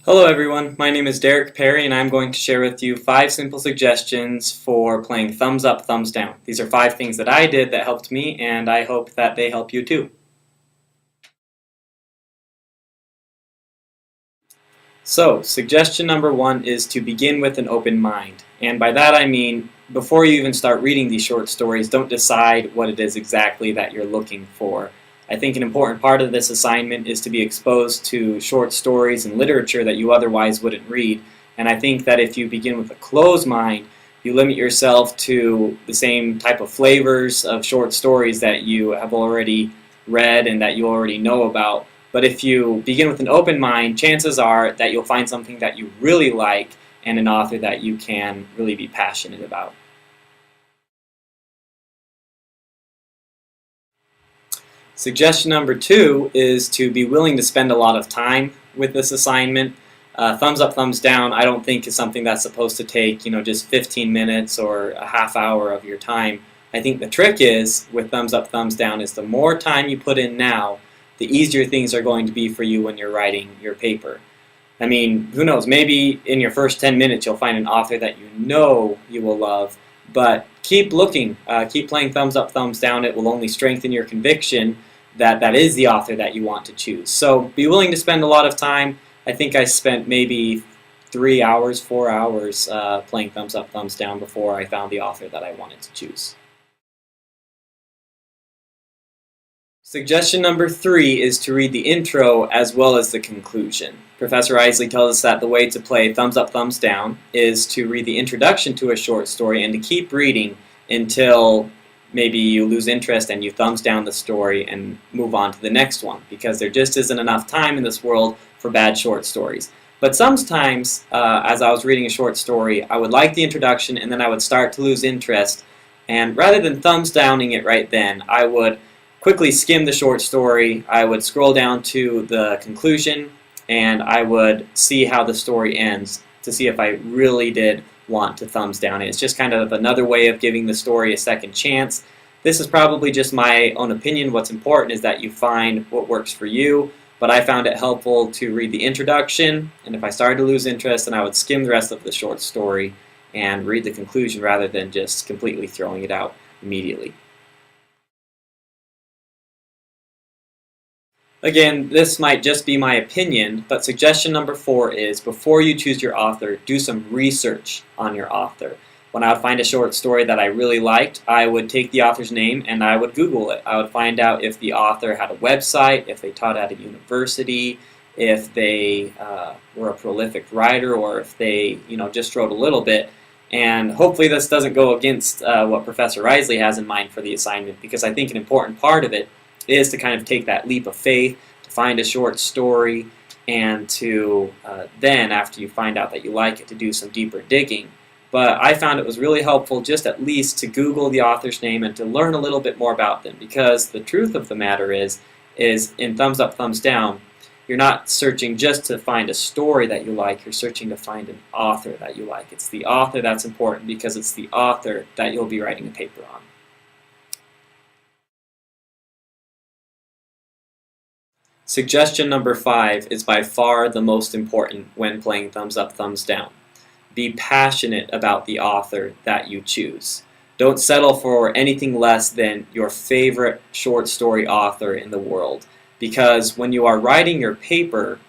Hello everyone, my name is Derek Perry and I'm going to share with you 5 simple suggestions for playing thumbs up, thumbs down. These are 5 things that I did that helped me and I hope that they help you too. So, suggestion number 1 is to begin with an open mind. And by that I mean, before you even start reading these short stories, don't decide what it is exactly that you're looking for. I think an important part of this assignment is to be exposed to short stories and literature that you otherwise wouldn't read. And I think that if you begin with a closed mind, you limit yourself to the same type of flavors of short stories that you have already read and that you already know about. But if you begin with an open mind, chances are that you'll find something that you really like and an author that you can really be passionate about. Suggestion number 2 is to be willing to spend a lot of time with this assignment. Thumbs up, thumbs down, I don't think is something that's supposed to take, just 15 minutes or a half hour of your time. I think the trick is, with thumbs up, thumbs down, is the more time you put in now, the easier things are going to be for you when you're writing your paper. I mean, who knows, maybe in your first 10 minutes you'll find an author that you know you will love, but keep looking, keep playing thumbs up, thumbs down. It will only strengthen your conviction that that is the author that you want to choose. So be willing to spend a lot of time. I think I spent maybe 3 hours, 4 hours playing thumbs up, thumbs down before I found the author that I wanted to choose. Suggestion number 3 is to read the intro as well as the conclusion. Professor Isley tells us that the way to play thumbs up, thumbs down is to read the introduction to a short story and to keep reading until maybe you lose interest and you thumbs down the story and move on to the next one, because there just isn't enough time in this world for bad short stories. But sometimes, as I was reading a short story, I would like the introduction and then I would start to lose interest, and rather than thumbs downing it right then, I would quickly skim the short story. I would scroll down to the conclusion and I would see how the story ends to see if I really did want to thumbs down it. It's just kind of another way of giving the story a second chance. This is probably just my own opinion. What's important is that you find what works for you, but I found it helpful to read the introduction, and if I started to lose interest, then I would skim the rest of the short story and read the conclusion rather than just completely throwing it out immediately. Again, this might just be my opinion, but suggestion number 4 is, before you choose your author, do some research on your author. When I would find a short story that I really liked, I would take the author's name and I would Google it. I would find out if the author had a website, if they taught at a university, if they were a prolific writer, or if they just wrote a little bit. And hopefully this doesn't go against what Professor Isley has in mind for the assignment, because I think an important part of it is to kind of take that leap of faith, to find a short story, and to then, after you find out that you like it, to do some deeper digging. But I found it was really helpful just at least to Google the author's name and to learn a little bit more about them, because the truth of the matter is in thumbs up, thumbs down, you're not searching just to find a story that you like, you're searching to find an author that you like. It's the author that's important, because it's the author that you'll be writing a paper on. Suggestion number 5 is by far the most important when playing thumbs up, thumbs down. Be passionate about the author that you choose. Don't settle for anything less than your favorite short story author in the world, because when you are writing your paper,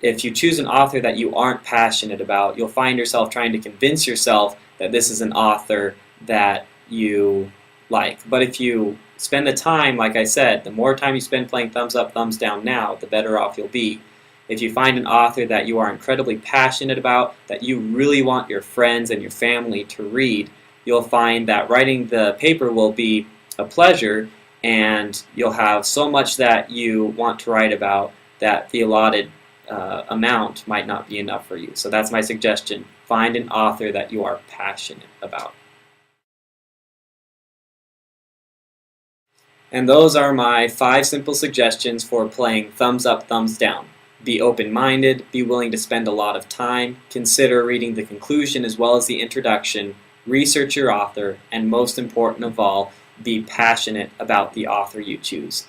if you choose an author that you aren't passionate about, you'll find yourself trying to convince yourself that this is an author that you like. But if you spend the time, like I said, the more time you spend playing thumbs up, thumbs down now, the better off you'll be. If you find an author that you are incredibly passionate about, that you really want your friends and your family to read, you'll find that writing the paper will be a pleasure, and you'll have so much that you want to write about that the allotted amount might not be enough for you. So that's my suggestion. Find an author that you are passionate about. And those are my 5 simple suggestions for playing thumbs up, thumbs down. Be open-minded, be willing to spend a lot of time, consider reading the conclusion as well as the introduction, research your author, and most important of all, be passionate about the author you choose.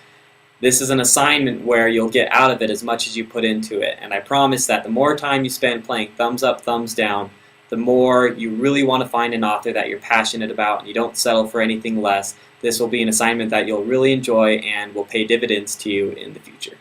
This is an assignment where you'll get out of it as much as you put into it, and I promise that the more time you spend playing thumbs up, thumbs down, the more you really want to find an author that you're passionate about and you don't settle for anything less. This will be an assignment that you'll really enjoy and will pay dividends to you in the future.